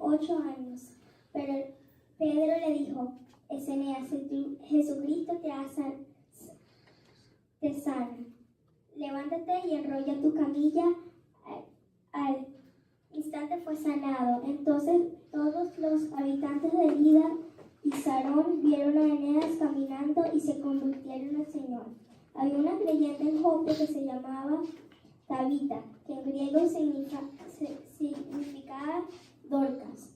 8 años. Pero Pedro le dijo: Eneas, Jesucristo te sana. Levántate y enrolla tu camilla. Al instante fue sanado. Entonces todos los habitantes de Lida y Sarón vieron a Eneas caminando y se convirtieron al Señor. Había una creyente en Jope que se llamaba Tabita, que en griego significaba Dorcas.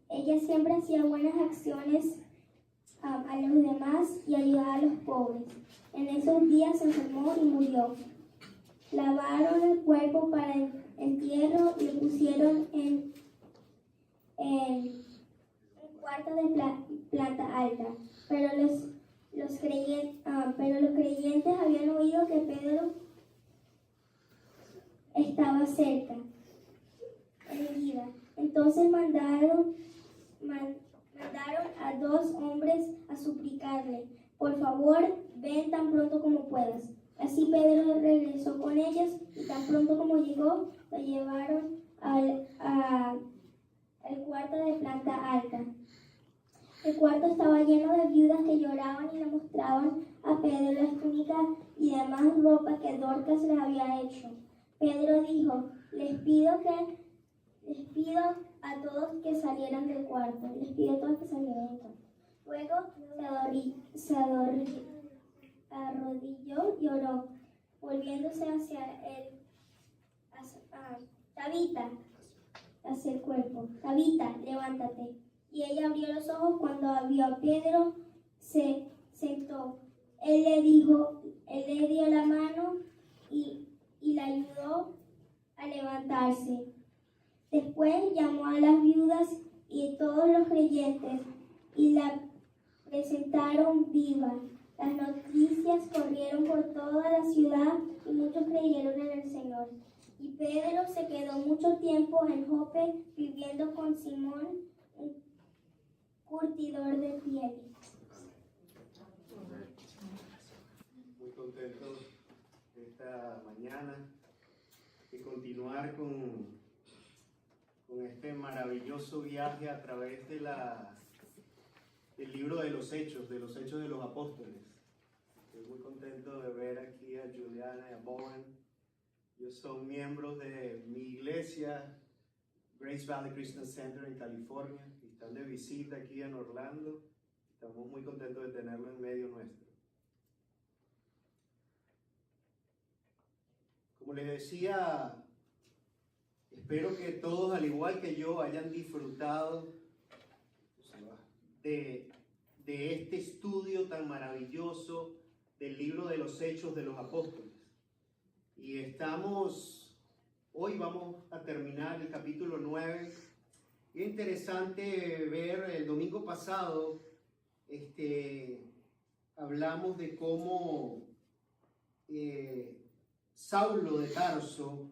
Ella siempre hacía buenas acciones a los demás y ayudaba a los pobres. En esos días se enfermó y murió. Lavaron el cuerpo para el entierro y lo pusieron en un cuarto de planta alta. Pero los creyentes habían oído que Pedro estaba cerca, en vida. Entonces mandaron a 2 hombres a suplicarle: por favor, ven tan pronto como puedas. Así Pedro regresó con ellos y tan pronto como llegó, lo llevaron al cuarto de planta alta. El cuarto estaba lleno de viudas que lloraban y le mostraban a Pedro las túnicas y demás ropa que Dorcas les había hecho. Pedro dijo: les pido a todos que salieran del cuarto. Luego se arrodilló y oró, volviéndose hacia Tabita, hacia el cuerpo. Tabita, levántate. Y ella abrió los ojos. Cuando vio a Pedro, se sentó. Él le dio la mano y la ayudó a levantarse. Después llamó a las viudas y todos los creyentes y la presentaron viva. Las noticias corrieron por toda la ciudad y muchos creyeron en el Señor. Y Pedro se quedó mucho tiempo en Jope viviendo con Simón, un curtidor de pieles. Muy contento esta mañana de continuar con este maravilloso viaje a través del libro de los Hechos de los Apóstoles. Estoy muy contento de ver aquí a Juliana y a Bowen. Ellos son miembros de mi iglesia, Grace Valley Christian Center en California, y están de visita aquí en Orlando. Estamos muy contentos de tenerlo en medio nuestro. Como les decía, espero que todos, al igual que yo, hayan disfrutado de este estudio tan maravilloso del libro de los Hechos de los Apóstoles. Y hoy vamos a terminar el capítulo 9. Es interesante ver, el domingo pasado hablamos de cómo Saulo de Tarso,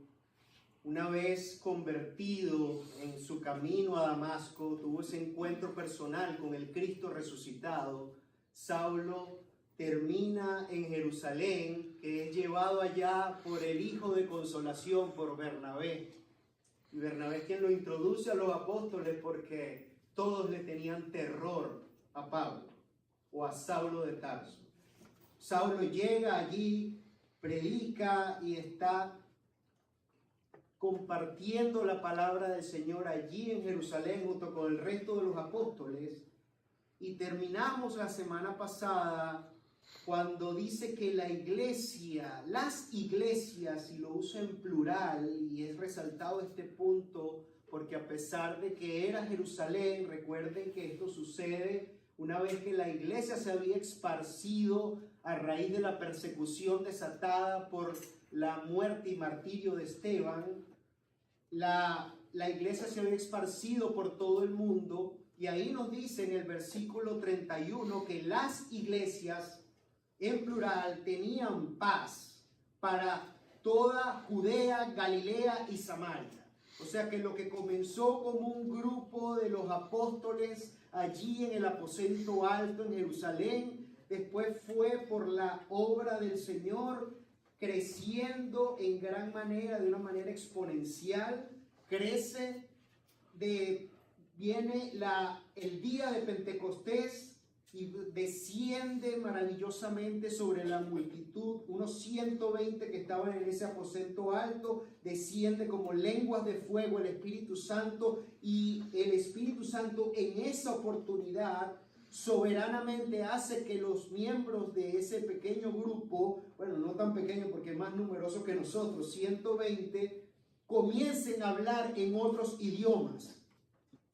una vez convertido en su camino a Damasco, tuvo ese encuentro personal con el Cristo resucitado. Saulo termina en Jerusalén, que es llevado allá por el Hijo de Consolación, por Bernabé. Y Bernabé es quien lo introduce a los apóstoles porque todos le tenían terror a Pablo o a Saulo de Tarso. Saulo llega allí, predica y está compartiendo la palabra del Señor allí en Jerusalén junto con el resto de los apóstoles. Y terminamos la semana pasada cuando dice que las iglesias, y lo usa en plural, y es resaltado este punto porque a pesar de que era Jerusalén, recuerden que esto sucede una vez que la iglesia se había esparcido a raíz de la persecución desatada por la muerte y martirio de Esteban. La iglesia se había esparcido por todo el mundo, y ahí nos dice en el versículo 31 que las iglesias en plural tenían paz para toda Judea, Galilea y Samaria. O sea que lo que comenzó como un grupo de los apóstoles allí en el aposento alto en Jerusalén, después fue por la obra del Señor creciendo en gran manera, de una manera exponencial, crece viene el día de Pentecostés y desciende maravillosamente sobre la multitud, unos 120 que estaban en ese aposento alto, desciende como lenguas de fuego el Espíritu Santo, y el Espíritu Santo en esa oportunidad soberanamente hace que los miembros de ese pequeño grupo, bueno, no tan pequeño porque es más numeroso que nosotros, 120, comiencen a hablar en otros idiomas.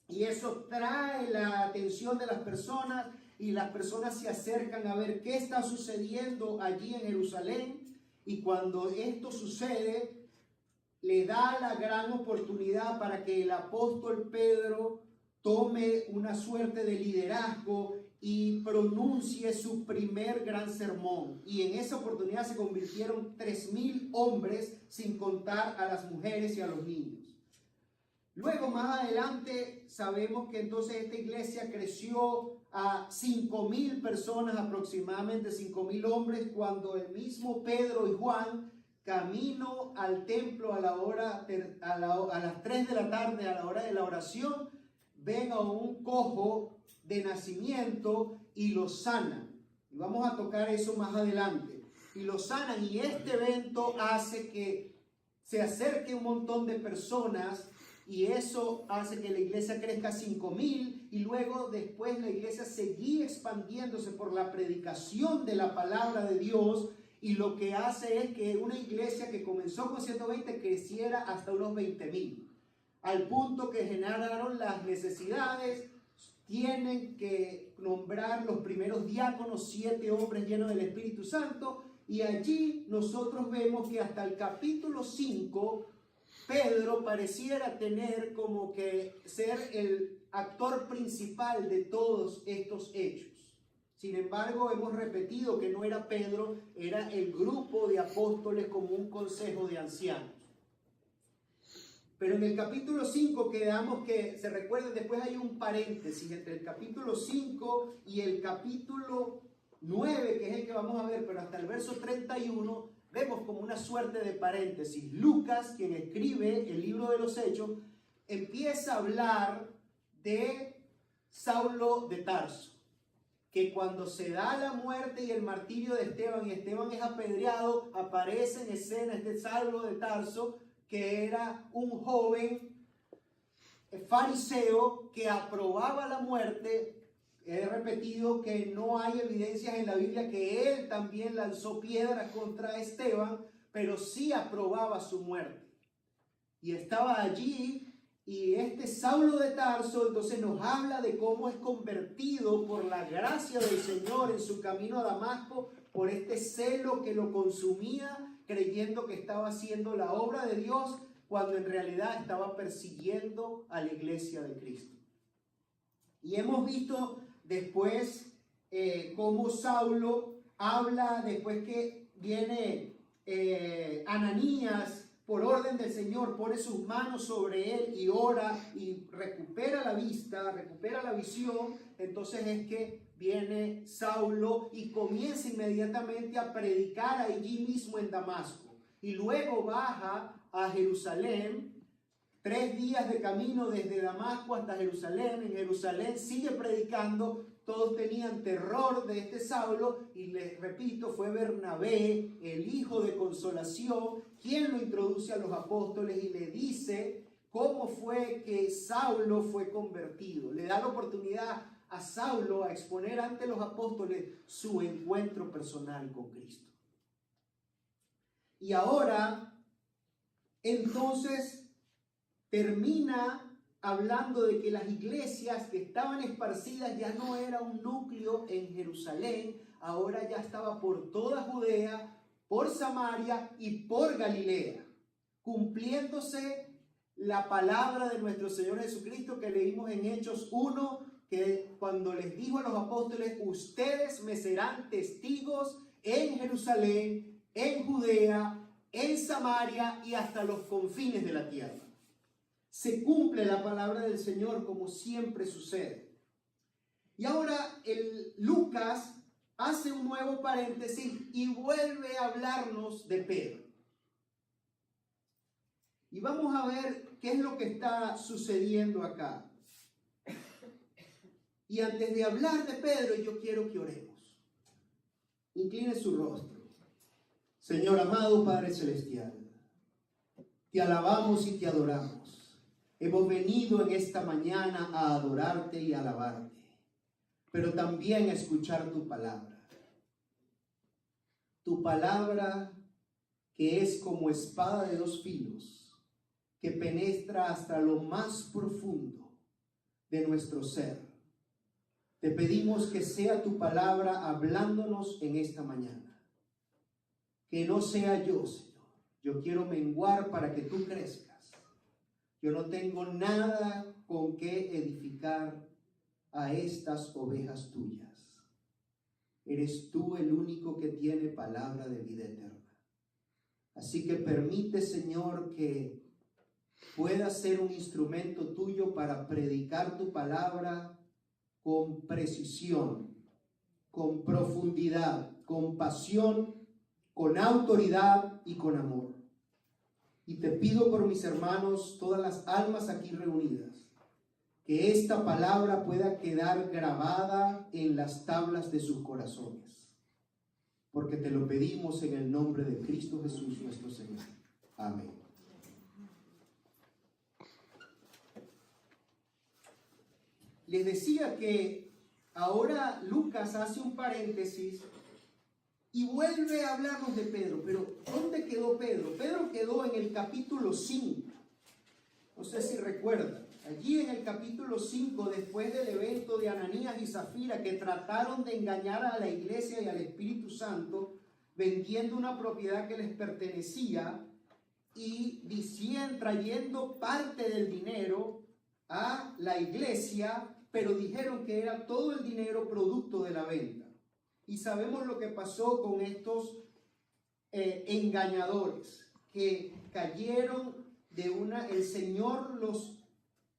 Y eso trae la atención de las personas, y las personas se acercan a ver qué está sucediendo allí en Jerusalén. Y cuando esto sucede, le da la gran oportunidad para que el apóstol Pedro tome una suerte de liderazgo y pronuncie su primer gran sermón. Y en esa oportunidad se convirtieron 3,000 hombres, sin contar a las mujeres y a los niños. Luego, más adelante, sabemos que entonces esta iglesia creció a 5,000 personas, aproximadamente 5,000 hombres, cuando el mismo Pedro y Juan, camino al templo a las 3 de la tarde, a la hora de la oración, ven a un cojo de nacimiento y lo sanan. Y vamos a tocar eso más adelante. Y lo sanan, y este evento hace que se acerque un montón de personas, y eso hace que la iglesia crezca a 5,000, y luego después la iglesia seguía expandiéndose por la predicación de la palabra de Dios, y lo que hace es que una iglesia que comenzó con 120 creciera hasta unos 20,000, al punto que generaron las necesidades. Tienen que nombrar los primeros diáconos, 7 hombres llenos del Espíritu Santo, y allí nosotros vemos que hasta el capítulo 5 Pedro pareciera tener como que ser el actor principal de todos estos hechos. Sin embargo, hemos repetido que no era Pedro, era el grupo de apóstoles como un consejo de ancianos. Pero en el capítulo 5 quedamos que, se recuerden, después hay un paréntesis entre el capítulo 5 y el capítulo 9, que es el que vamos a ver, pero hasta el verso 31, vemos como una suerte de paréntesis. Lucas, quien escribe el libro de los Hechos, empieza a hablar de Saulo de Tarso, que cuando se da la muerte y el martirio de Esteban, y Esteban es apedreado, aparece en escena este Saulo de Tarso, que era un joven fariseo que aprobaba la muerte. He repetido que no hay evidencias en la Biblia que él también lanzó piedras contra Esteban, pero sí aprobaba su muerte. Y estaba allí, y este Saulo de Tarso entonces nos habla de cómo es convertido por la gracia del Señor en su camino a Damasco, por este celo que lo consumía, creyendo que estaba haciendo la obra de Dios, cuando en realidad estaba persiguiendo a la iglesia de Cristo. Y hemos visto después cómo Saulo habla, después que viene Ananías, por orden del Señor, pone sus manos sobre él y ora y recupera la vista, recupera la visión. Entonces es que viene Saulo y comienza inmediatamente a predicar allí mismo en Damasco. Y luego baja a Jerusalén, 3 días de camino desde Damasco hasta Jerusalén. En Jerusalén sigue predicando. Todos tenían terror de este Saulo, y les repito, fue Bernabé, el hijo de consolación, quien lo introduce a los apóstoles y le dice cómo fue que Saulo fue convertido. Le da la oportunidad a Saulo a exponer ante los apóstoles su encuentro personal con Cristo. Y ahora, entonces, termina hablando de que las iglesias que estaban esparcidas ya no era un núcleo en Jerusalén, ahora ya estaba por toda Judea, por Samaria y por Galilea, cumpliéndose la palabra de nuestro Señor Jesucristo que leímos en Hechos 1, que cuando les dijo a los apóstoles: ustedes me serán testigos en Jerusalén, en Judea, en Samaria y hasta los confines de la tierra. Se cumple la palabra del Señor como siempre sucede. Y ahora Lucas hace un nuevo paréntesis y vuelve a hablarnos de Pedro. Y vamos a ver qué es lo que está sucediendo acá. Y antes de hablar de Pedro, yo quiero que oremos. Incline su rostro. Señor amado Padre Celestial, te alabamos y te adoramos. Hemos venido en esta mañana a adorarte y alabarte, pero también a escuchar tu palabra. Tu palabra que es como espada de dos filos, que penetra hasta lo más profundo de nuestro ser. Te pedimos que sea tu palabra hablándonos en esta mañana. Que no sea yo, Señor. Yo quiero menguar para que tú crezcas. Yo no tengo nada con qué edificar a estas ovejas tuyas. Eres tú el único que tiene palabra de vida eterna. Así que permite, Señor, que pueda ser un instrumento tuyo para predicar tu palabra con precisión, con profundidad, con pasión, con autoridad y con amor. Y te pido por mis hermanos, todas las almas aquí reunidas, que esta palabra pueda quedar grabada en las tablas de sus corazones, porque te lo pedimos en el nombre de Cristo Jesús nuestro Señor. Amén. Les decía que ahora Lucas hace un paréntesis y vuelve a hablarnos de Pedro. Pero ¿dónde quedó Pedro? Pedro quedó en el capítulo 5. No sé si recuerdan. Allí en el capítulo 5, después del evento de Ananías y Zafira, que trataron de engañar a la iglesia y al Espíritu Santo, vendiendo una propiedad que les pertenecía y trayendo parte del dinero a la iglesia, pero dijeron que era todo el dinero producto de la venta. Y sabemos lo que pasó con estos engañadores, que cayeron el Señor los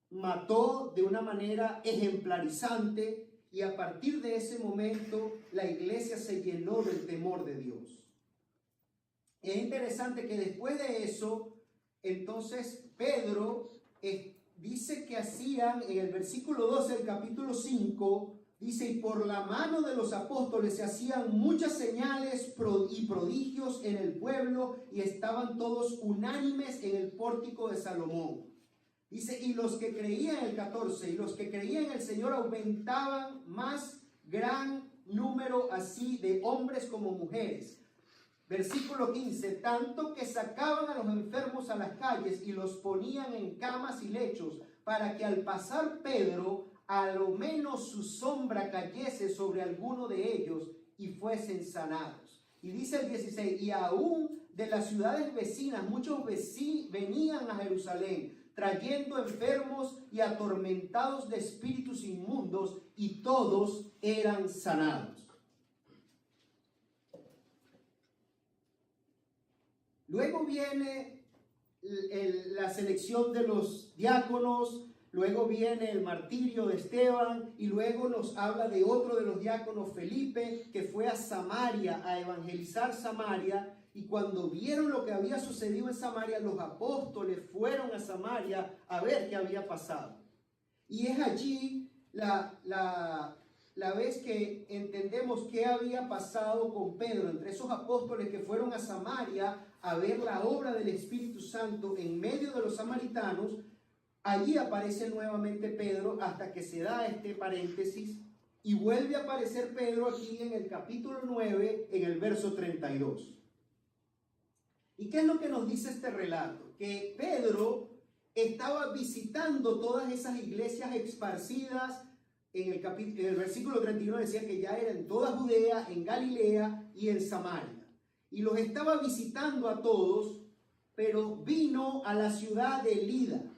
mató de una manera ejemplarizante, y a partir de ese momento la iglesia se llenó del temor de Dios. Es interesante que después de eso, entonces Pedro dice que hacían, en el versículo 12 del capítulo 5, dice: y por la mano de los apóstoles se hacían muchas señales y prodigios en el pueblo, y estaban todos unánimes en el pórtico de Salomón. Dice, y los que creían, el 14, y los que creían en el Señor aumentaban más gran número así de hombres como mujeres. Versículo 15, tanto que sacaban a los enfermos a las calles y los ponían en camas y lechos, para que al pasar Pedro, a lo menos su sombra cayese sobre alguno de ellos y fuesen sanados. Y dice el 16, y aún de las ciudades vecinas, muchos venían a Jerusalén, trayendo enfermos y atormentados de espíritus inmundos, y todos eran sanados. Luego viene la selección de los diáconos, luego viene el martirio de Esteban, y luego nos habla de otro de los diáconos, Felipe, que fue a Samaria a evangelizar Samaria. Y cuando vieron lo que había sucedido en Samaria, los apóstoles fueron a Samaria a ver qué había pasado. Y es allí la vez que entendemos qué había pasado con Pedro, entre esos apóstoles que fueron a Samaria a ver la obra del Espíritu Santo en medio de los samaritanos. Allí aparece nuevamente Pedro, hasta que se da este paréntesis, y vuelve a aparecer Pedro aquí en el capítulo 9, en el verso 32. ¿Y qué es lo que nos dice este relato? Que Pedro estaba visitando todas esas iglesias esparcidas. En el versículo 31 decía que ya era en toda Judea, en Galilea y en Samaria. Y los estaba visitando a todos, pero vino a la ciudad de Lida,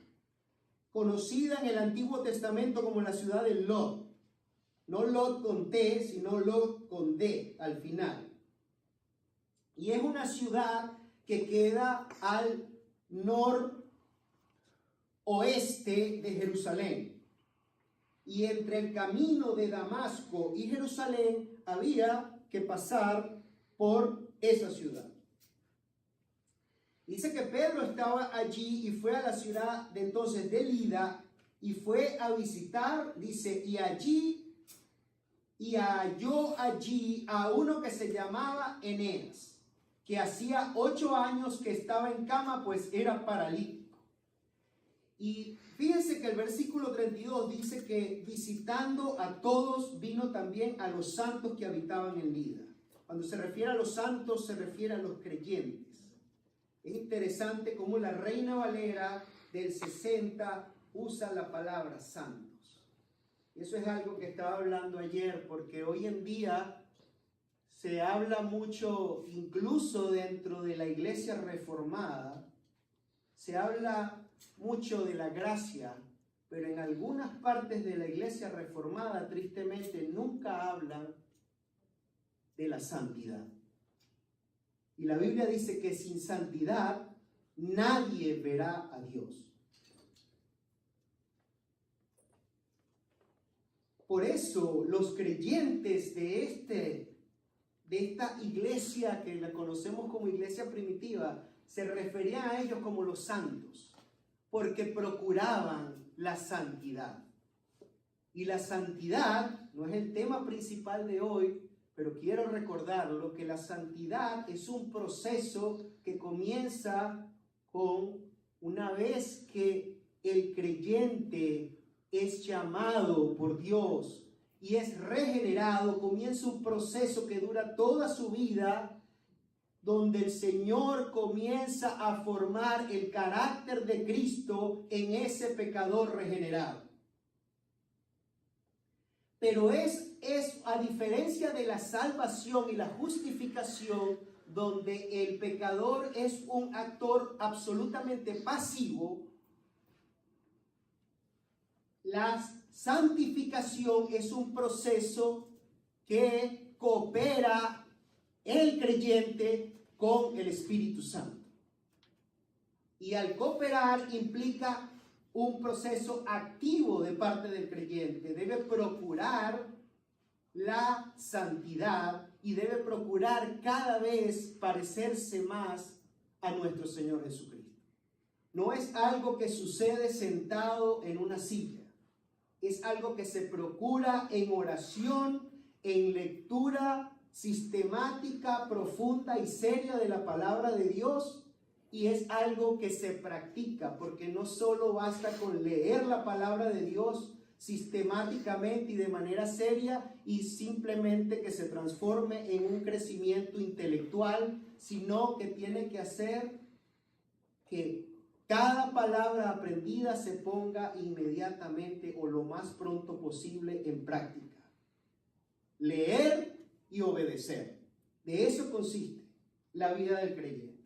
conocida en el Antiguo Testamento como la ciudad de Lot. No Lot con T, sino Lot con D al final. Y es una ciudad que queda al noroeste de Jerusalén. Y entre el camino de Damasco y Jerusalén había que pasar por esa ciudad. Dice que Pedro estaba allí y fue a la ciudad de entonces de Lida y fue a visitar, dice, y halló allí a uno que se llamaba Eneas, que hacía 8 años que estaba en cama, pues era paralítico. Y fíjense que el versículo 32 dice que visitando a todos vino también a los santos que habitaban en Lida. Cuando se refiere a los santos, se refiere a los creyentes. Es interesante cómo la Reina Valera del 60 usa la palabra santos. Y eso es algo que estaba hablando ayer, porque hoy en día se habla mucho, incluso dentro de la iglesia reformada, se habla mucho de la gracia, pero en algunas partes de la iglesia reformada, tristemente, nunca hablan de la santidad. Y la Biblia dice que sin santidad nadie verá a Dios. Por eso los creyentes de esta iglesia que la conocemos como iglesia primitiva, se referían a ellos como los santos, porque procuraban la santidad. Y la santidad no es el tema principal de hoy, pero quiero recordarlo, que la santidad es un proceso que comienza con una vez que el creyente es llamado por Dios y es regenerado, comienza un proceso que dura toda su vida, donde el Señor comienza a formar el carácter de Cristo en ese pecador regenerado. Pero es a diferencia de la salvación y la justificación, donde el pecador es un actor absolutamente pasivo, la santificación es un proceso que coopera el creyente con el Espíritu Santo. Y al cooperar implica un proceso activo de parte del creyente. Debe procurar la santidad y debe procurar cada vez parecerse más a nuestro Señor Jesucristo. No es algo que sucede sentado en una silla. Es algo que se procura en oración, en lectura sistemática, profunda y seria de la palabra de Dios, y es algo que se practica, porque no solo basta con leer la palabra de Dios sistemáticamente y de manera seria y simplemente que se transforme en un crecimiento intelectual, sino que tiene que hacer que cada palabra aprendida se ponga inmediatamente o lo más pronto posible en práctica. Leer y obedecer. De eso consiste la vida del creyente.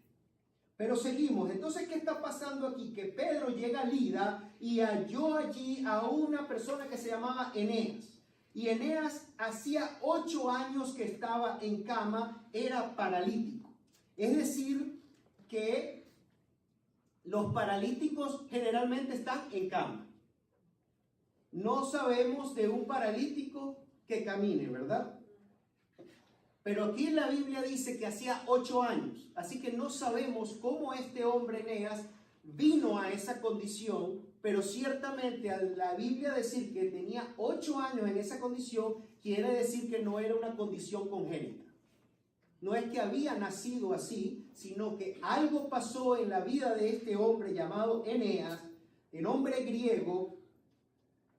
Pero seguimos. Entonces, ¿qué está pasando aquí? Que Pedro llega a Lida y halló allí a una persona que se llamaba Eneas. Y Eneas hacía 8 años que estaba en cama, era paralítico. Es decir, que los paralíticos generalmente están en cama. No sabemos de un paralítico que camine, ¿verdad? Pero aquí en la Biblia dice que hacía 8 años, así que no sabemos cómo este hombre Eneas vino a esa condición, pero ciertamente a la Biblia decir que tenía 8 años en esa condición, quiere decir que no era una condición congénita. No es que había nacido así, sino que algo pasó en la vida de este hombre llamado Eneas, el hombre griego,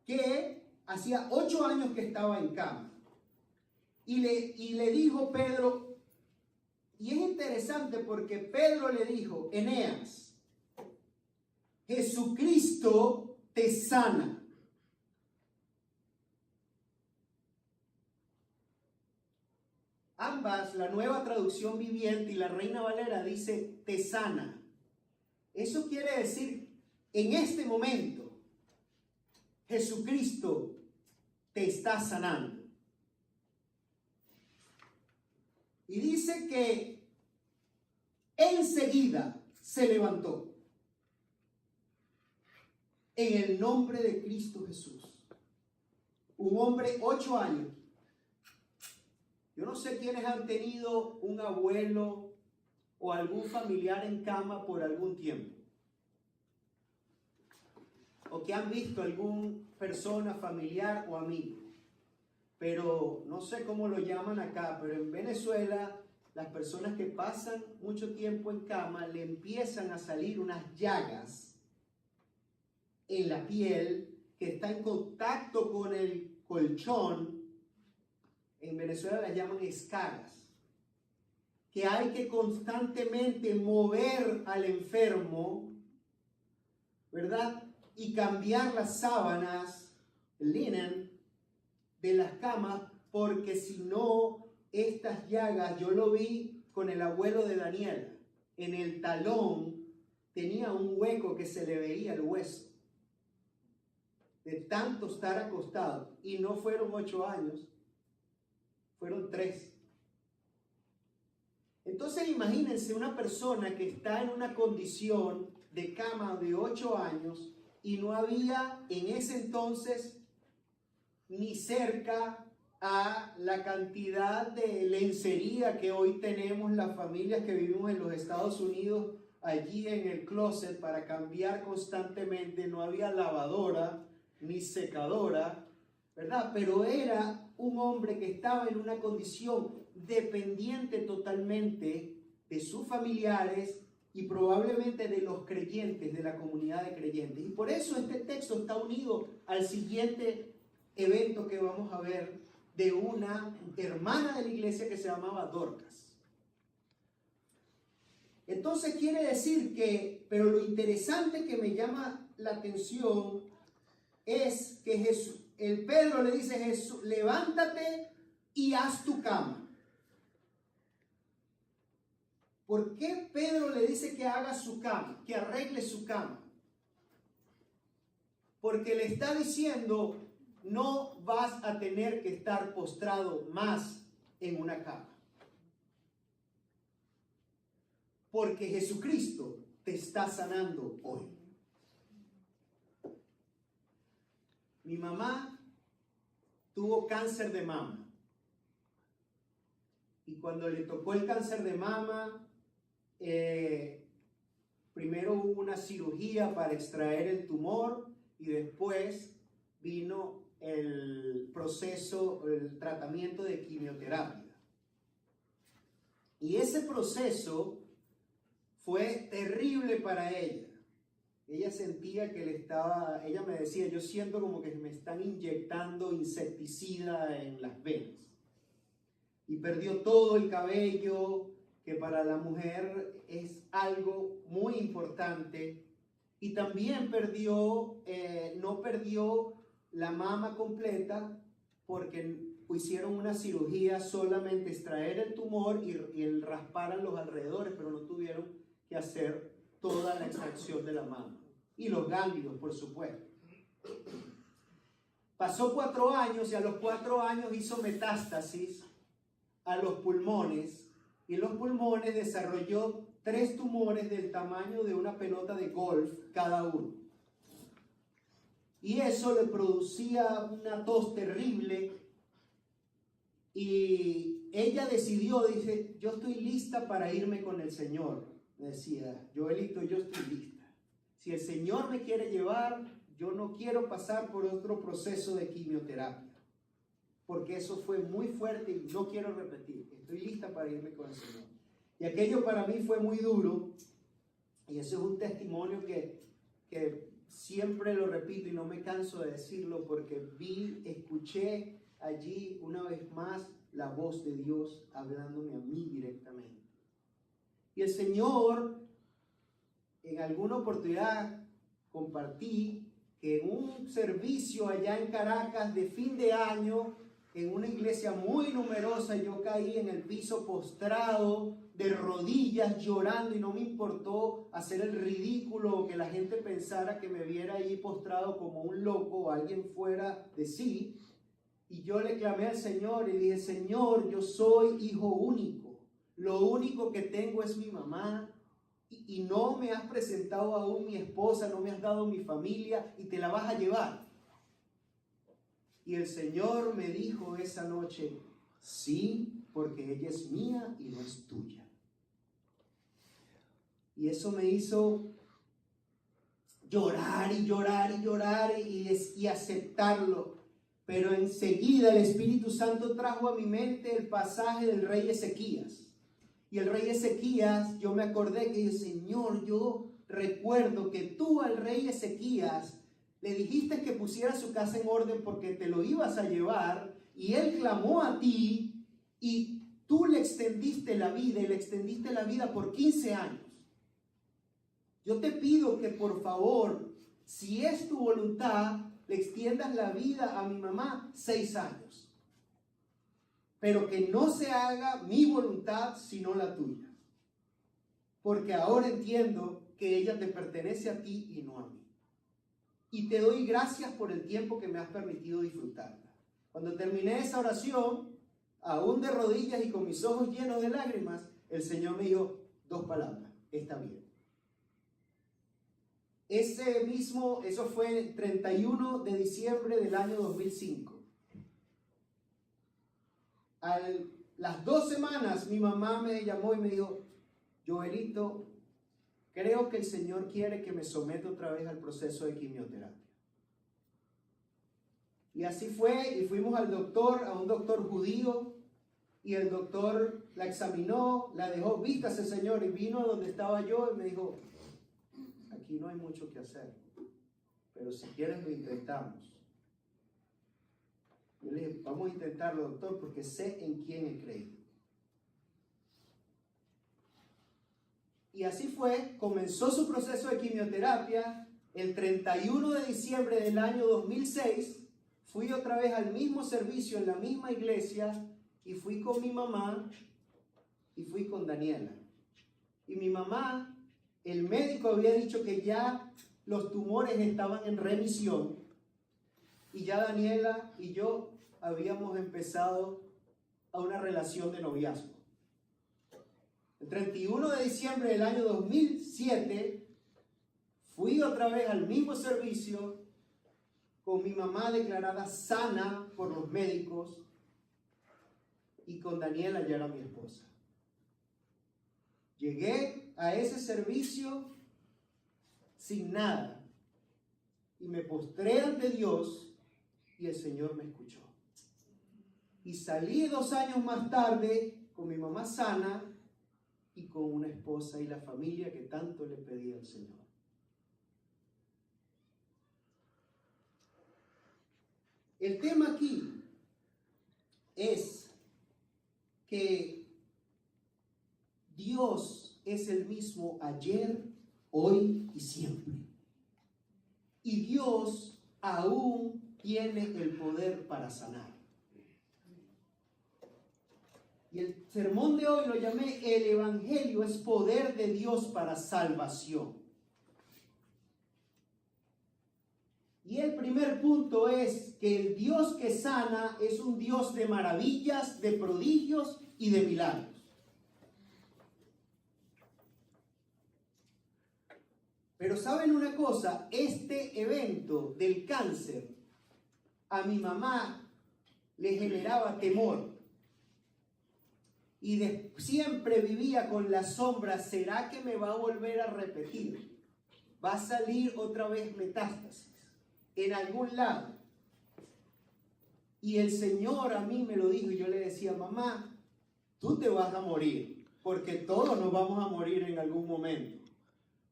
que hacía 8 años que estaba en cama. Y le dijo Pedro, y es interesante porque Pedro le dijo, Eneas, Jesucristo te sana. Ambas, la Nueva Traducción Viviente y la Reina Valera, dice te sana. Eso quiere decir, en este momento, Jesucristo te está sanando. Y dice que enseguida se levantó en el nombre de Cristo Jesús. Un hombre 8 años. Yo no sé quiénes han tenido un abuelo o algún familiar en cama por algún tiempo? ¿O que han visto alguna persona familiar o amigo? Pero no sé cómo lo llaman acá, pero en Venezuela las personas que pasan mucho tiempo en cama le empiezan a salir unas llagas en la piel que está en contacto con el colchón. En Venezuela las llaman escaras, que hay que constantemente mover al enfermo, ¿verdad? Y cambiar las sábanas, el linen, de las camas, porque si no, estas llagas, yo lo vi con el abuelo de Daniela, en el talón tenía un hueco que se le veía el hueso, de tanto estar acostado, y no fueron 8 años, fueron 3. Entonces imagínense una persona que está en una condición de cama de 8 años y no había en ese entonces ni cerca a la cantidad de lencería que hoy tenemos las familias que vivimos en los Estados Unidos, allí en el closet para cambiar constantemente. No había lavadora ni secadora, ¿verdad? Pero era un hombre que estaba en una condición dependiente totalmente de sus familiares y probablemente de los creyentes, de la comunidad de creyentes. Y por eso este texto está unido al siguiente evento que vamos a ver de una hermana de la iglesia que se llamaba Dorcas. Entonces quiere decir que, pero lo interesante que me llama la atención es que el Pedro le dice a Jesús, levántate y haz tu cama. ¿Por qué Pedro le dice que haga su cama, que arregle su cama? Porque le está diciendo, no vas a tener que estar postrado más en una cama. Porque Jesucristo te está sanando hoy. Mi mamá tuvo cáncer de mama. Y cuando le tocó el cáncer de mama, primero hubo una cirugía para extraer el tumor y después vino el proceso, el tratamiento de quimioterapia. Y ese proceso fue terrible para ella. Ella sentía que ella me decía, yo siento como que me están inyectando insecticida en las venas. Y perdió todo el cabello, que para la mujer es algo muy importante. Y también no perdió la mama completa porque hicieron una cirugía solamente extraer el tumor y el raspar a los alrededores, pero no tuvieron que hacer toda la extracción de la mama. Y los ganglios, por supuesto. Pasó 4 años y a los 4 años hizo metástasis a los pulmones y en los pulmones desarrolló 3 tumores del tamaño de una pelota de golf cada uno. Y eso le producía una tos terrible y ella decidió, dice, yo estoy lista para irme con el Señor. Me decía, Joelito, yo estoy lista. Si el Señor me quiere llevar, yo no quiero pasar por otro proceso de quimioterapia. Porque eso fue muy fuerte y no quiero repetir. Estoy lista para irme con el Señor. Y aquello para mí fue muy duro. Y eso es un testimonio que siempre lo repito y no me canso de decirlo porque escuché allí una vez más la voz de Dios hablándome a mí directamente. Y el Señor, en alguna oportunidad compartí que en un servicio allá en Caracas de fin de año, en una iglesia muy numerosa, yo caí en el piso postrado, de rodillas, llorando, y no me importó hacer el ridículo o que la gente pensara que me viera allí postrado como un loco o alguien fuera de sí. Y yo le clamé al Señor y dije, Señor, yo soy hijo único. Lo único que tengo es mi mamá y no me has presentado aún mi esposa, no me has dado mi familia y te la vas a llevar. Y el Señor me dijo esa noche, sí, porque ella es mía y no es tuya. Y eso me hizo llorar y llorar y llorar y aceptarlo. Pero enseguida el Espíritu Santo trajo a mi mente el pasaje del rey Ezequías. Y el rey Ezequías, yo me acordé que dije, Señor, yo recuerdo que tú al rey Ezequías le dijiste que pusiera su casa en orden porque te lo ibas a llevar, y él clamó a ti y tú le extendiste la vida, y le extendiste la vida por 15 años. Yo te pido que por favor, si es tu voluntad, le extiendas la vida a mi mamá 6 años. Pero que no se haga mi voluntad sino la tuya. Porque ahora entiendo que ella te pertenece a ti y no a mí. Y te doy gracias por el tiempo que me has permitido disfrutarla. Cuando terminé esa oración, aún de rodillas y con mis ojos llenos de lágrimas, el Señor me dijo 2 palabras: está bien. Eso fue el 31 de diciembre del año 2005. A las 2 semanas mi mamá me llamó y me dijo, Joelito, creo que el Señor quiere que me someta otra vez al proceso de quimioterapia. Y así fue, y fuimos al doctor, a un doctor judío, y el doctor la examinó, la dejó, vístase señor, y vino a donde estaba yo y me dijo, aquí no hay mucho que hacer, pero si quieres lo intentamos. Yo le dije, vamos a intentarlo, doctor, porque sé en quién he creído. Y así fue, comenzó su proceso de quimioterapia. El 31 de diciembre del año 2006, fui otra vez al mismo servicio en la misma iglesia, y fui con mi mamá y fui con Daniela. Y mi mamá, el médico había dicho que ya los tumores estaban en remisión, y ya Daniela y yo habíamos empezado a una relación de noviazgo. El 31 de diciembre del año 2007 fui otra vez al mismo servicio con mi mamá declarada sana por los médicos, y con Daniela, ya era mi esposa. Llegué a ese servicio sin nada y me postré ante Dios y el Señor me escuchó. Y salí 2 años más tarde con mi mamá sana y con una esposa y la familia que tanto le pedía al Señor. El tema aquí es que Dios es el mismo ayer, hoy y siempre. Y Dios aún tiene el poder para sanar. Y el sermón de hoy lo llamé El Evangelio es poder de Dios para salvación. Y el primer punto es que el Dios que sana es un Dios de maravillas, de prodigios y de milagros. Pero ¿saben una cosa? Este evento del cáncer a mi mamá le generaba temor. Y siempre vivía con la sombra, ¿será que me va a volver a repetir? ¿Va a salir otra vez metástasis en algún lado? Y el Señor a mí me lo dijo y yo le decía, mamá, tú te vas a morir, porque todos nos vamos a morir en algún momento.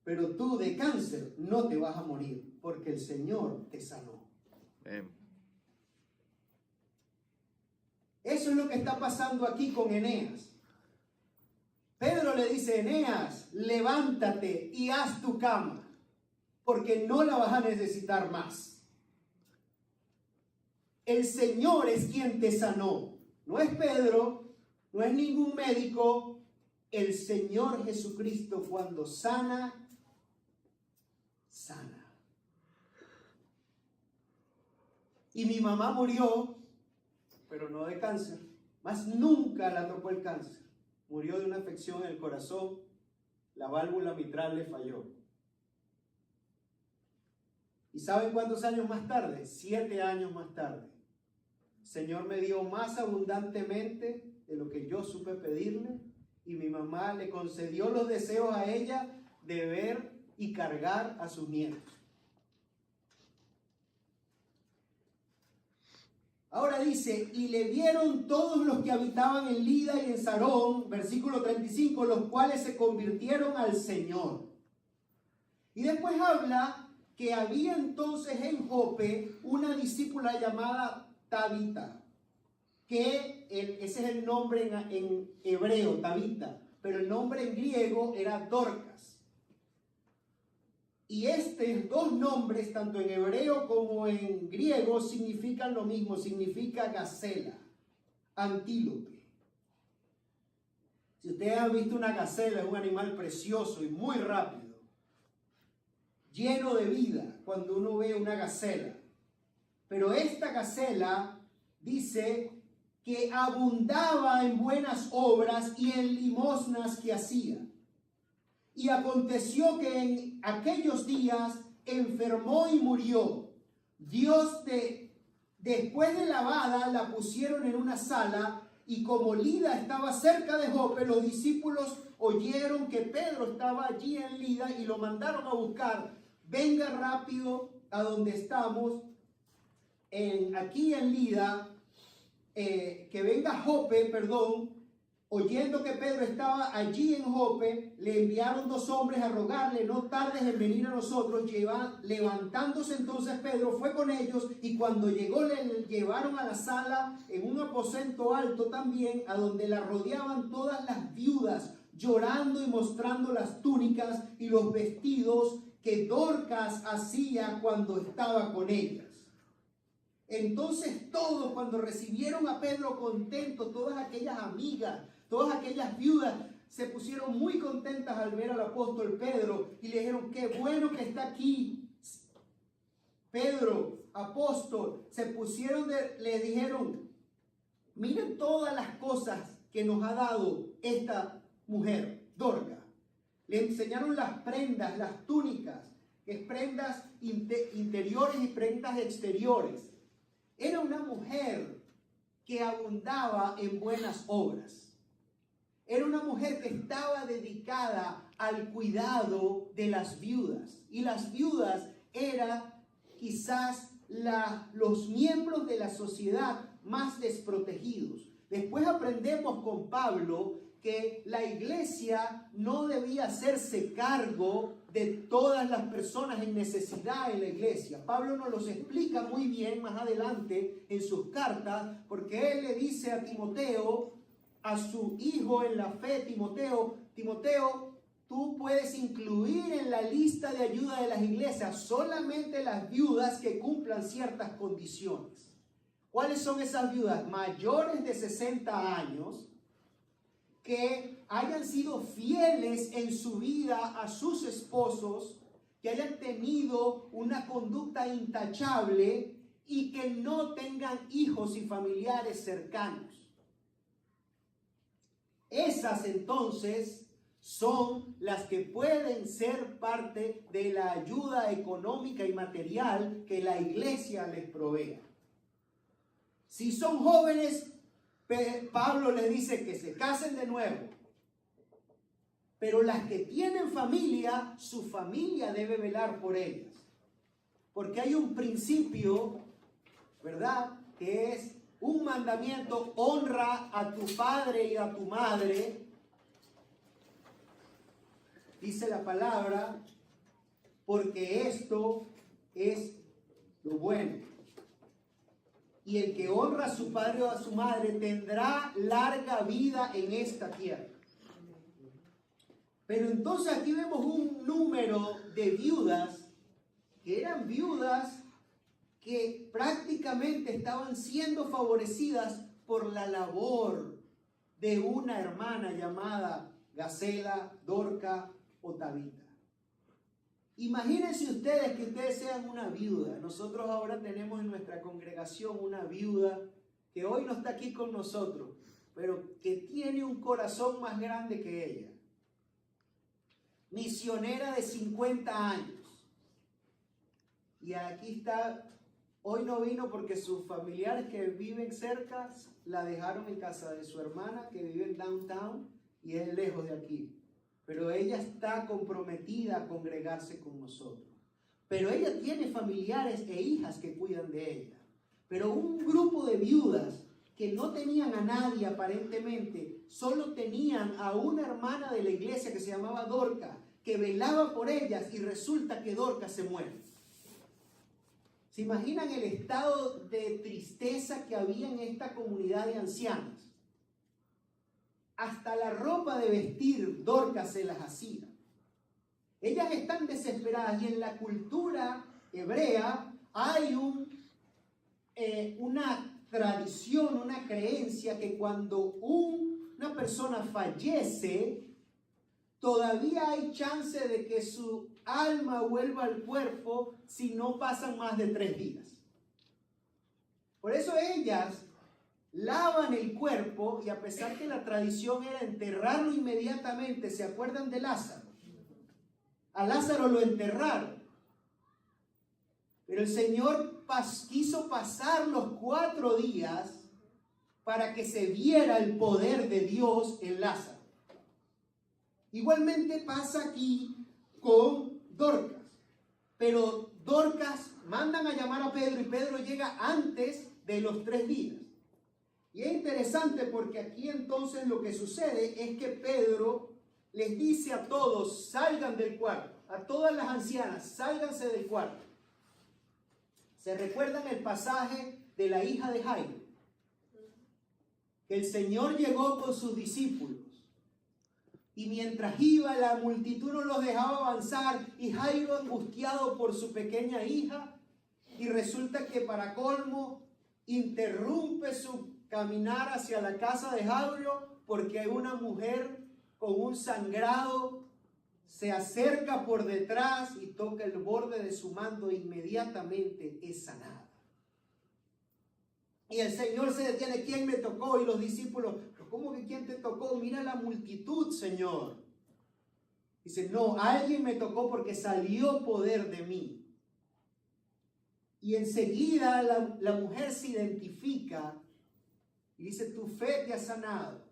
Pero tú de cáncer no te vas a morir, porque el Señor te sanó. Eso es lo que está pasando aquí con Eneas. Pedro le dice, Eneas, levántate y haz tu cama, porque no la vas a necesitar más. El Señor es quien te sanó. No es Pedro, no es ningún médico. El Señor Jesucristo cuando sana, sana. Y mi mamá murió, pero no de cáncer. Más nunca la tocó el cáncer. Murió de una afección en el corazón. La válvula mitral le falló. ¿Y saben cuántos años más tarde? 7 años más tarde. El Señor me dio más abundantemente de lo que yo supe pedirle. Y mi mamá le concedió los deseos a ella de ver y cargar a sus nietos. Ahora dice, y le vieron todos los que habitaban en Lida y en Sarón, versículo 35, los cuales se convirtieron al Señor. Y después habla que había entonces en Jope una discípula llamada Tabita, que ese es el nombre en hebreo, Tabita, pero el nombre en griego era Dorcas. Y estos dos nombres, tanto en hebreo como en griego, significan lo mismo, significa gacela, antílope. Si ustedes han visto una gacela, es un animal precioso y muy rápido, lleno de vida cuando uno ve una gacela. Pero esta gacela dice que abundaba en buenas obras y en limosnas que hacía. Y aconteció que en aquellos días enfermó y murió. Después de lavada, la pusieron en una sala, y como Lida estaba cerca de Jope, los discípulos oyeron que Pedro estaba allí en Lida y lo mandaron a buscar. Venga rápido a donde estamos, aquí en Lida, que venga a Jope, perdón. Oyendo que Pedro estaba allí en Jope, le enviaron 2 hombres a rogarle, no tardes en venir a nosotros. Levantándose entonces Pedro fue con ellos, y cuando llegó le llevaron a la sala en un aposento alto también, a donde la rodeaban todas las viudas, llorando y mostrando las túnicas y los vestidos que Dorcas hacía cuando estaba con ellas. Entonces todos, cuando recibieron a Pedro contentos, todas aquellas amigas, todas aquellas viudas, se pusieron muy contentas al ver al apóstol Pedro y le dijeron, qué bueno que está aquí Pedro, apóstol. Le dijeron, miren todas las cosas que nos ha dado esta mujer, Dorcas. Le enseñaron las prendas, las túnicas, que es prendas interiores y prendas exteriores. Era una mujer que abundaba en buenas obras. Era una mujer que estaba dedicada al cuidado de las viudas. Y las viudas eran quizás los miembros de la sociedad más desprotegidos. Después aprendemos con Pablo que la iglesia no debía hacerse cargo de todas las personas en necesidad en la iglesia. Pablo nos los explica muy bien más adelante en sus cartas, porque él le dice a Timoteo, a su hijo en la fe, Timoteo, tú puedes incluir en la lista de ayuda de las iglesias solamente las viudas que cumplan ciertas condiciones. ¿Cuáles son esas viudas? Mayores de 60 años, que hayan sido fieles en su vida a sus esposos, que hayan tenido una conducta intachable y que no tengan hijos y familiares cercanos. Esas entonces son las que pueden ser parte de la ayuda económica y material que la iglesia les provea. Si son jóvenes, Pablo les dice que se casen de nuevo. Pero las que tienen familia, su familia debe velar por ellas. Porque hay un principio, ¿verdad?, que es un mandamiento: honra a tu padre y a tu madre. Dice la palabra, porque esto es lo bueno. Y el que honra a su padre o a su madre tendrá larga vida en esta tierra. Pero entonces aquí vemos un número de viudas que eran viudas que prácticamente estaban siendo favorecidas por la labor de una hermana llamada Gacela, Dorca o Tabita. Imagínense ustedes que ustedes sean una viuda. Nosotros ahora tenemos en nuestra congregación una viuda que hoy no está aquí con nosotros, pero que tiene un corazón más grande que ella. Misionera de 50 años. Y aquí está, hoy no vino porque sus familiares que viven cerca la dejaron en casa de su hermana que vive en downtown y es lejos de aquí. pero ella está comprometida a congregarse con nosotros. Pero ella tiene familiares e hijas que cuidan de ella. Pero un grupo de viudas que no tenían a nadie aparentemente, solo tenían a una hermana de la iglesia que se llamaba Dorcas, que velaba por ellas, y resulta que Dorcas se muere. ¿Se imaginan el estado de tristeza que había en esta comunidad de ancianas? Hasta la ropa de vestir Dorcas se las hacía. Ellas están desesperadas, y en la cultura hebrea hay una tradición, una creencia que cuando una persona fallece, todavía hay chance de que su alma vuelva al cuerpo si no pasan más de 3 días. Por eso ellas lavan el cuerpo, y a pesar que la tradición era enterrarlo inmediatamente, ¿se acuerdan de Lázaro? A Lázaro lo enterraron, pero el Señor quiso pasar los 4 días para que se viera el poder de Dios en Lázaro. Igualmente pasa aquí con Dorcas, pero Dorcas mandan a llamar a Pedro, y Pedro llega antes de los 3 días. Y es interesante porque aquí entonces lo que sucede es que Pedro les dice a todos: salgan del cuarto, a todas las ancianas, sálganse del cuarto. ¿Se recuerdan el pasaje de la hija de Jairo? Que el Señor llegó con sus discípulos, y mientras iba, la multitud no los dejaba avanzar, y Jairo angustiado por su pequeña hija, y resulta que para colmo interrumpe su caminar hacia la casa de Jairo porque una mujer con un sangrado se acerca por detrás y toca el borde de su manto, e inmediatamente es sanada. Y el Señor se detiene: ¿quién me tocó? Y los discípulos: ¿pero cómo que quién te tocó? Mira la multitud, Señor. Dice: no, alguien me tocó porque salió poder de mí. Y enseguida la mujer se identifica y dice: tu fe te ha sanado.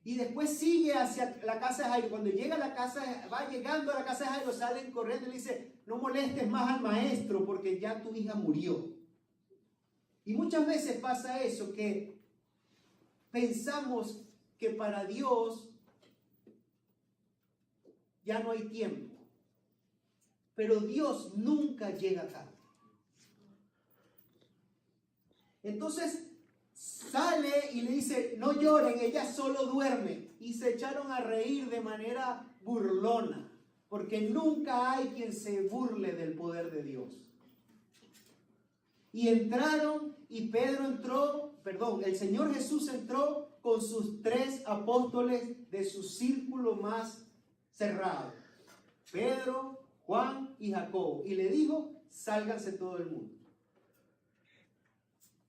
Y después sigue hacia la casa de Jairo. Cuando llega a la casa, va llegando a la casa de Jairo, salen corriendo y le dice: no molestes más al maestro porque ya tu hija murió. Y muchas veces pasa eso, que pensamos que para Dios ya no hay tiempo. Pero Dios nunca llega tarde. Entonces sale y le dice: no lloren, ella solo duerme. Y se echaron a reír de manera burlona, porque nunca hay quien se burle del poder de Dios. Y entraron, y el Señor Jesús entró con sus 3 apóstoles de su círculo más cerrado: Pedro, Juan y Jacobo. Y le dijo: sálganse todo el mundo.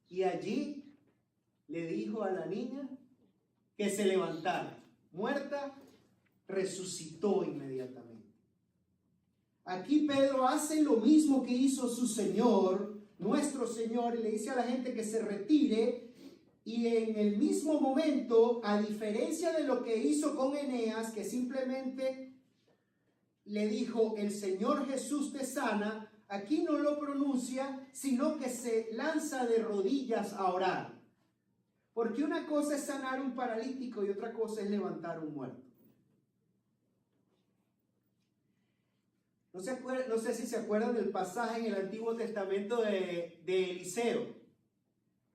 Y allí le dijo a la niña que se levantara. Muerta, resucitó inmediatamente. Aquí Pedro hace lo mismo que hizo su Señor, nuestro Señor, y le dice a la gente que se retire. Y en el mismo momento, a diferencia de lo que hizo con Eneas, que simplemente le dijo: el Señor Jesús te sana, aquí no lo pronuncia, sino que se lanza de rodillas a orar. Porque una cosa es sanar un paralítico y otra cosa es levantar un muerto. No sé si se acuerdan del pasaje en el Antiguo Testamento de Eliseo,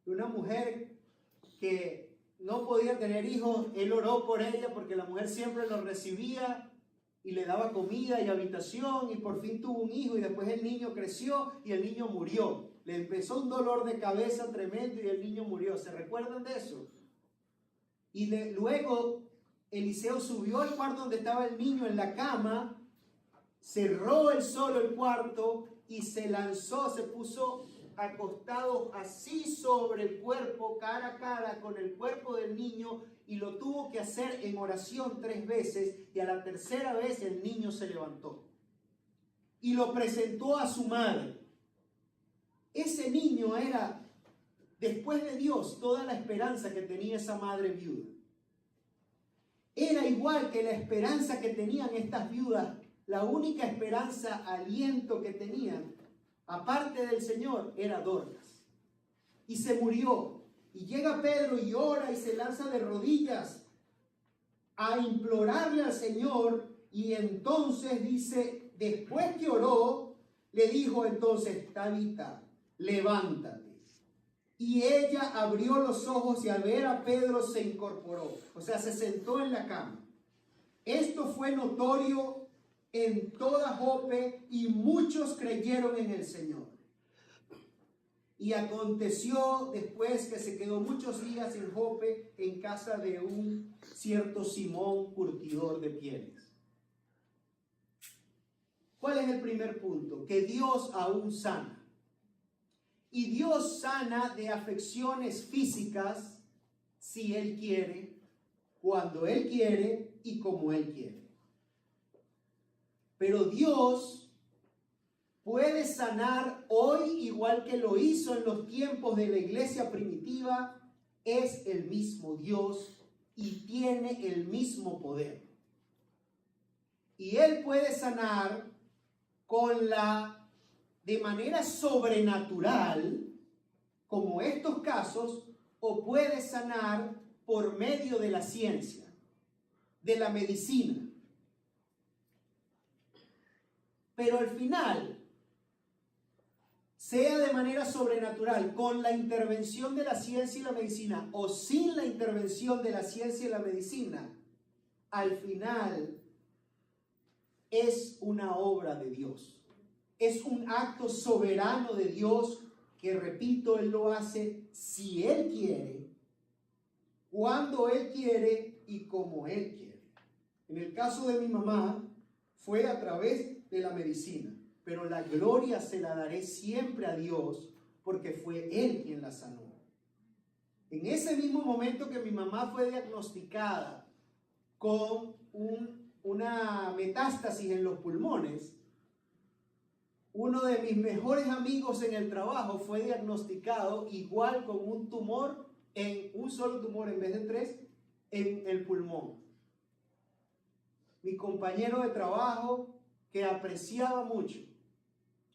de una mujer que no podía tener hijos. Él oró por ella porque la mujer siempre lo recibía y le daba comida y habitación, y por fin tuvo un hijo, y después el niño creció y el niño murió. Le empezó un dolor de cabeza tremendo y el niño murió. ¿Se recuerdan de eso? Y luego Eliseo subió al cuarto donde estaba el niño en la cama, cerró él solo el cuarto y se lanzó, se puso acostado así sobre el cuerpo, cara a cara con el cuerpo del niño, y lo tuvo que hacer en oración 3 veces, y a la tercera vez el niño se levantó y lo presentó a su madre. Ese niño era, después de Dios, toda la esperanza que tenía esa madre viuda. era igual que la esperanza que tenían estas viudas. La única esperanza, aliento que tenían, aparte del Señor, era Dorcas. Y se murió. Y llega Pedro y ora y se lanza de rodillas a implorarle al Señor. Y entonces dice, después que oró, le dijo entonces, Tabita, levántate. Y ella abrió los ojos y al ver a Pedro se incorporó. O sea, se sentó en la cama. Esto fue notorio en toda Jope y muchos creyeron en el Señor. Y aconteció después que se quedó muchos días en Jope en casa de un cierto Simón, curtidor de pieles. ¿Cuál es el primer punto? Que Dios aún sana. Y Dios sana de afecciones físicas si Él quiere, cuando Él quiere y como Él quiere. Pero Dios puede sanar hoy igual que lo hizo en los tiempos de la iglesia primitiva. Es el mismo Dios y tiene el mismo poder. Y Él puede sanar de manera sobrenatural, como estos casos, o puede sanar por medio de la ciencia, de la medicina. Pero al final, sea de manera sobrenatural, con la intervención de la ciencia y la medicina, o sin la intervención de la ciencia y la medicina, al final es una obra de Dios. Es un acto soberano de Dios que, repito, Él lo hace si Él quiere, cuando Él quiere y como Él quiere. En el caso de mi mamá, fue a través de la medicina, pero la gloria se la daré siempre a Dios porque fue Él quien la sanó. En ese mismo momento que mi mamá fue diagnosticada con una metástasis en los pulmones, uno de mis mejores amigos en el trabajo fue diagnosticado igual con un tumor, un solo tumor en vez de 3, en el pulmón. Mi compañero de trabajo que apreciaba mucho,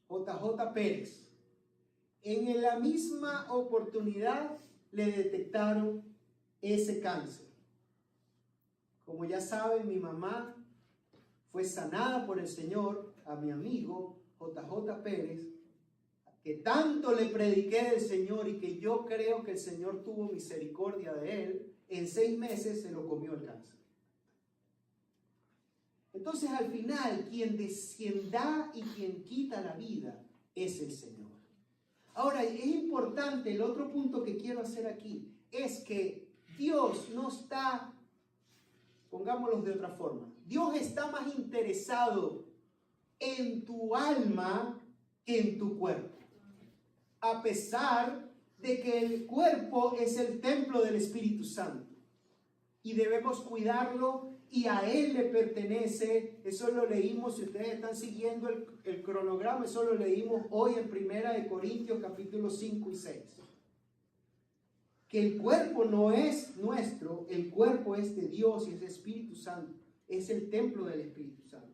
JJ Pérez, en la misma oportunidad le detectaron ese cáncer. Como ya saben, mi mamá fue sanada por el Señor. A mi amigo JJ Pérez, que tanto le prediqué del Señor y que yo creo que el Señor tuvo misericordia de él, en 6 meses se lo comió el cáncer. Entonces al final quien da y quien quita la vida es el Señor. Ahora es importante, el otro punto que quiero hacer aquí es que Dios no está, pongámoslo de otra forma, Dios está más interesado en tu alma que en tu cuerpo. A pesar de que el cuerpo es el templo del Espíritu Santo y debemos cuidarlo y a Él le pertenece. Eso lo leímos, si ustedes están siguiendo el cronograma, eso lo leímos hoy en 1 Corintios capítulo 5 y 6. Que el cuerpo no es nuestro, el cuerpo es de Dios y es el Espíritu Santo, es el templo del Espíritu Santo.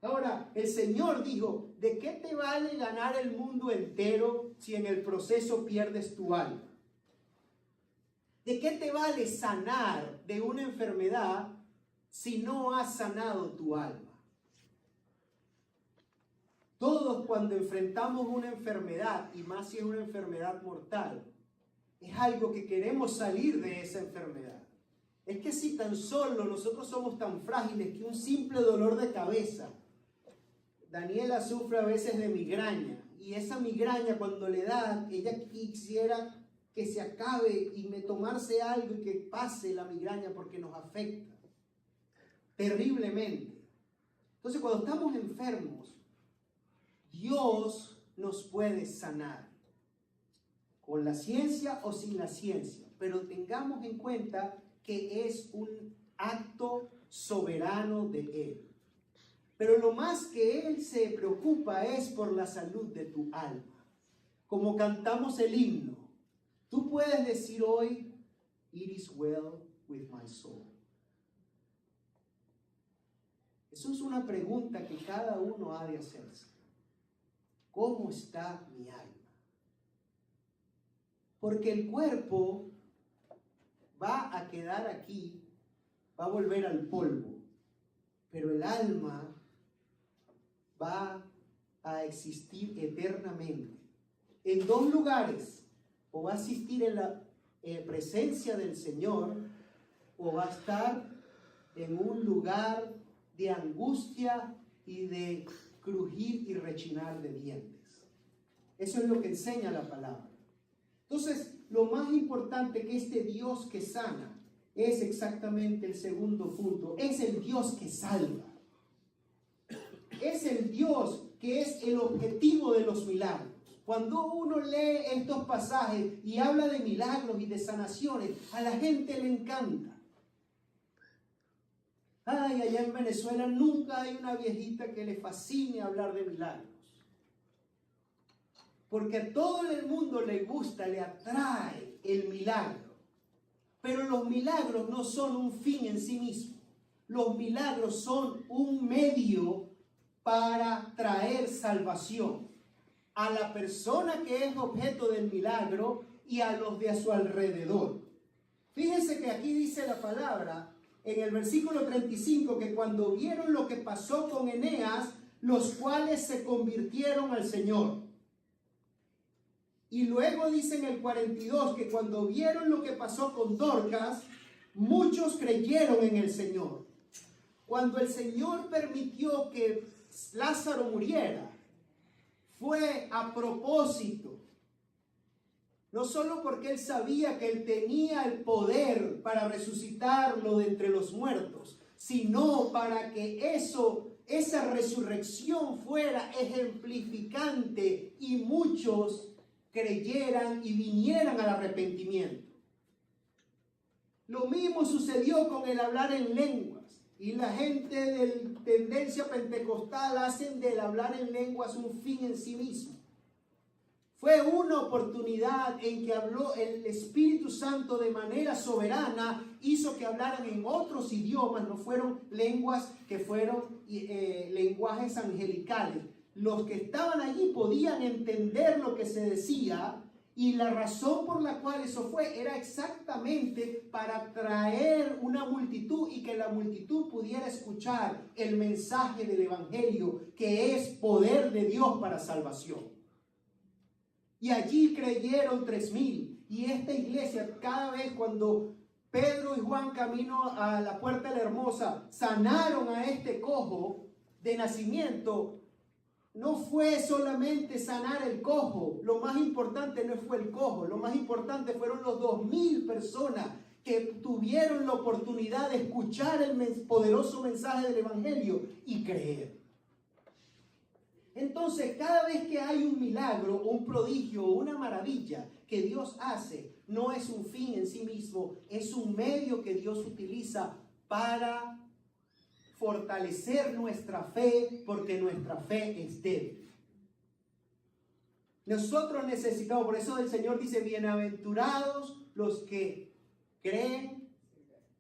Ahora, el Señor dijo, ¿de qué te vale ganar el mundo entero si en el proceso pierdes tu alma? ¿De qué te vale sanar de una enfermedad si no has sanado tu alma? Todos cuando enfrentamos una enfermedad, y más si es una enfermedad mortal, es algo que queremos salir de esa enfermedad. Es que si tan solo nosotros somos tan frágiles que un simple dolor de cabeza, Daniela sufre a veces de migraña, y esa migraña cuando le da, ella quisiera que se acabe y tomarse algo y que pase la migraña porque nos afecta terriblemente. Entonces cuando estamos enfermos, Dios nos puede sanar, con la ciencia o sin la ciencia, pero tengamos en cuenta que es un acto soberano de Él. Pero lo más que Él se preocupa es por la salud de tu alma. Como cantamos el himno, tú puedes decir hoy, it is well with my soul. Eso es una pregunta que cada uno ha de hacerse. ¿Cómo está mi alma? Porque el cuerpo va a quedar aquí, va a volver al polvo, pero el alma va a existir eternamente. En dos lugares, o va a existir en la presencia del Señor, o va a estar en un lugar de angustia y de crujir y rechinar de dientes. Eso es lo que enseña la palabra. Entonces, lo más importante que este Dios que sana es exactamente el segundo punto. Es el Dios que salva. Es el Dios que es el objetivo de los milagros. Cuando uno lee estos pasajes y habla de milagros y de sanaciones, a la gente le encanta. Ay, allá en Venezuela nunca hay una viejita que le fascine hablar de milagros. Porque a todo el mundo le gusta, le atrae el milagro. Pero los milagros no son un fin en sí mismo. Los milagros son un medio para traer salvación a la persona que es objeto del milagro y a los de a su alrededor. Fíjense que aquí dice la palabra en el versículo 35 que cuando vieron lo que pasó con Eneas, los cuales se convirtieron al Señor. Y luego dice en el 42 que cuando vieron lo que pasó con Dorcas, muchos creyeron en el Señor. Cuando el Señor permitió que Lázaro muriera, fue a propósito. No solo porque él sabía que él tenía el poder para resucitarlo de entre los muertos, sino para que esa resurrección fuera ejemplificante y muchos creyeran y vinieran al arrepentimiento. Lo mismo sucedió con el hablar en lenguas. Y la gente de tendencia pentecostal hacen del hablar en lenguas un fin en sí mismo. Fue una oportunidad en que habló el Espíritu Santo de manera soberana, hizo que hablaran en otros idiomas, no fueron lenguas que fueron lenguajes angelicales. Los que estaban allí podían entender lo que se decía, y la razón por la cual eso fue era exactamente para atraer una multitud y que la multitud pudiera escuchar el mensaje del Evangelio, que es poder de Dios para salvación. Y allí creyeron 3,000. Y esta iglesia, cada vez cuando Pedro y Juan camino a la puerta de la Hermosa sanaron a este cojo de nacimiento, no fue solamente sanar el cojo. Lo más importante no fue el cojo. Lo más importante fueron los 2,000 personas que tuvieron la oportunidad de escuchar el poderoso mensaje del Evangelio y creer. Entonces, cada vez que hay un milagro, un prodigio, una maravilla que Dios hace, no es un fin en sí mismo, es un medio que Dios utiliza para fortalecer nuestra fe, porque nuestra fe es débil. Nosotros necesitamos, por eso el Señor dice, bienaventurados los que creen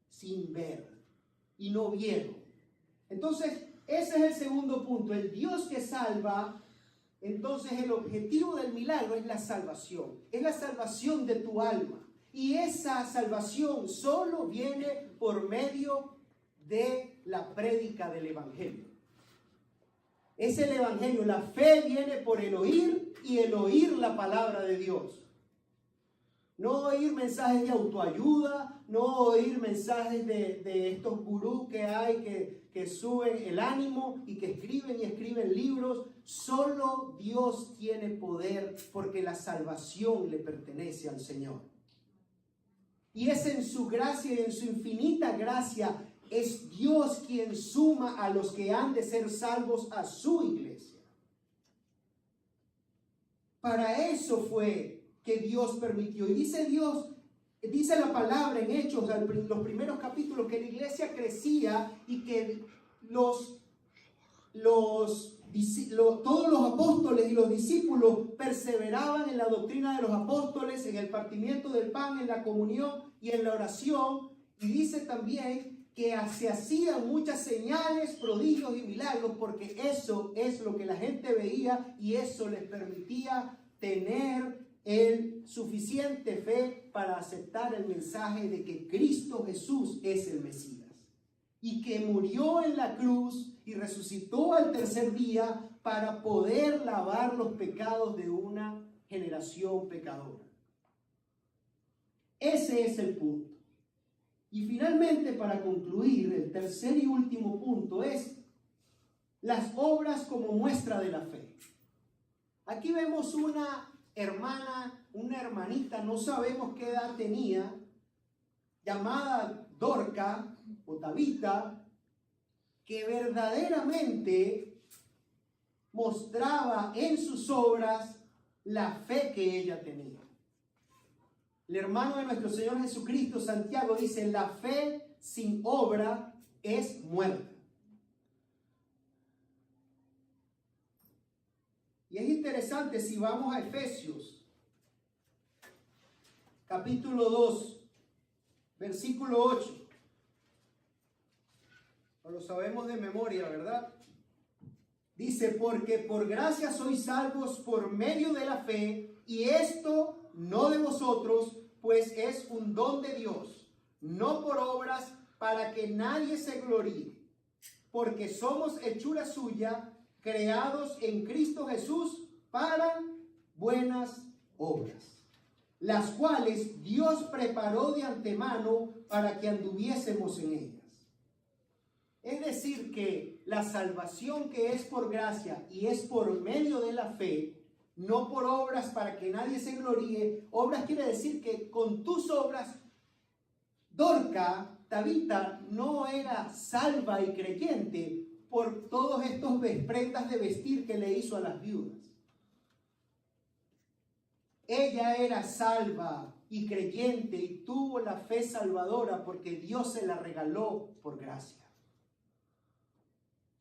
sin ver y no vieron. Entonces, ese es el segundo punto, el Dios que salva. Entonces el objetivo del milagro es la salvación de tu alma. Y esa salvación solo viene por medio de la prédica del Evangelio. Es el Evangelio, la fe viene por el oír y el oír la palabra de Dios. No oír mensajes de autoayuda, no oír mensajes de estos gurús que hay que suben el ánimo y que escriben libros. Solo Dios tiene poder porque la salvación le pertenece al Señor. Y es en su gracia y en su infinita gracia es Dios quien suma a los que han de ser salvos a su iglesia. Para eso fue que Dios permitió. Y dice dice la palabra en Hechos, en los primeros capítulos, que la iglesia crecía y que todos los apóstoles y los discípulos perseveraban en la doctrina de los apóstoles, en el partimiento del pan, en la comunión y en la oración. Y dice también que se hacían muchas señales, prodigios y milagros, porque eso es lo que la gente veía y eso les permitía tener el suficiente fe para aceptar el mensaje de que Cristo Jesús es el Mesías y que murió en la cruz y resucitó al tercer día para poder lavar los pecados de una generación pecadora. Ese es el punto. Y finalmente, para concluir, el tercer y último punto es las obras como muestra de la fe. Aquí vemos una hermana, una hermanita, no sabemos qué edad tenía, llamada Dorca o Tabita, que verdaderamente mostraba en sus obras la fe que ella tenía. El hermano de nuestro Señor Jesucristo, Santiago, dice: la fe sin obra es muerta. Y es interesante si vamos a Efesios, capítulo 2, versículo 8. No lo sabemos de memoria, ¿verdad? Dice: porque por gracia sois salvos por medio de la fe, y esto no de vosotros, pues es un don de Dios, no por obras, para que nadie se gloríe, porque somos hechura suya, creados en Cristo Jesús para buenas obras, las cuales Dios preparó de antemano para que anduviésemos en ellas. Es decir, que la salvación que es por gracia y es por medio de la fe, no por obras para que nadie se gloríe. Obras quiere decir que con tus obras, Dorca, Tabita, no era salva y creyente por todos estos prendas de vestir que le hizo a las viudas. Ella era salva y creyente y tuvo la fe salvadora porque Dios se la regaló por gracia.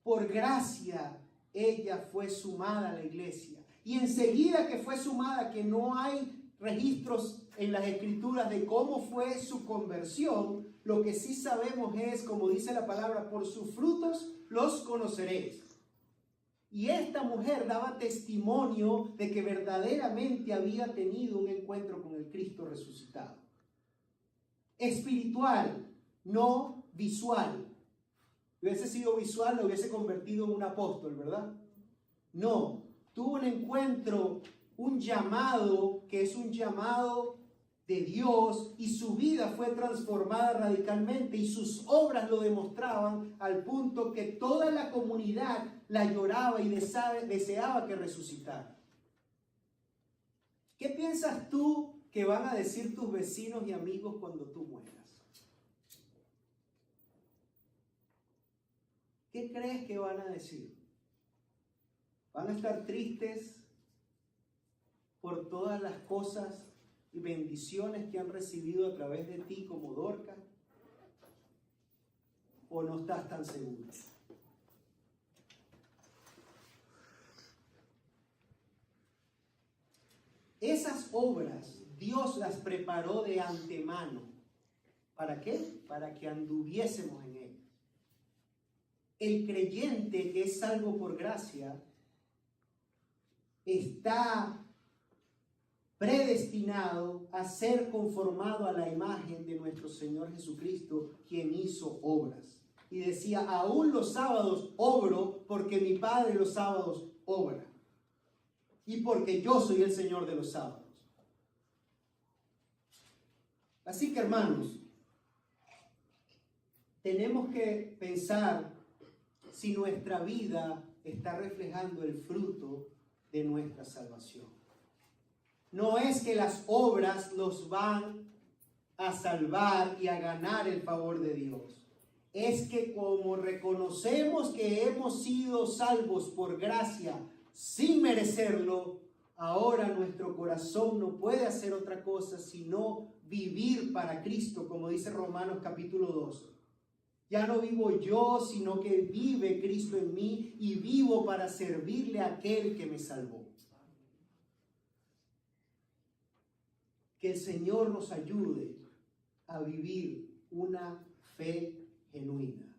Por gracia ella fue sumada a la iglesia. Y enseguida que fue sumada, que no hay registros en las escrituras de cómo fue su conversión, lo que sí sabemos es, como dice la palabra, por sus frutos los conoceréis. Y esta mujer daba testimonio de que verdaderamente había tenido un encuentro con el Cristo resucitado. Espiritual, no visual. Si hubiese sido visual, lo hubiese convertido en un apóstol, ¿verdad? No, tuvo un encuentro, un llamado que es un llamado de Dios, y su vida fue transformada radicalmente y sus obras lo demostraban, al punto que toda la comunidad la lloraba y deseaba que resucitara. ¿Qué piensas tú que van a decir tus vecinos y amigos cuando tú mueras? ¿Qué crees que van a decir? ¿Van a estar tristes por todas las cosas y bendiciones que han recibido a través de ti como Dorca? ¿O no estás tan seguro? Esas obras Dios las preparó de antemano. ¿Para qué? Para que anduviésemos en ellas. El creyente que es salvo por gracia está predestinado a ser conformado a la imagen de nuestro Señor Jesucristo, quien hizo obras. Y decía: aún los sábados obro, porque mi Padre los sábados obra. Y porque yo soy el Señor de los sábados. Así que, hermanos, tenemos que pensar si nuestra vida está reflejando el fruto de nuestra salvación. No es que las obras nos van a salvar y a ganar el favor de Dios. Es que como reconocemos que hemos sido salvos por gracia sin merecerlo, ahora nuestro corazón no puede hacer otra cosa sino vivir para Cristo, como dice Romanos capítulo 2. Ya no vivo yo, sino que vive Cristo en mí, y vivo para servirle a aquel que me salvó. Que el Señor nos ayude a vivir una fe genuina.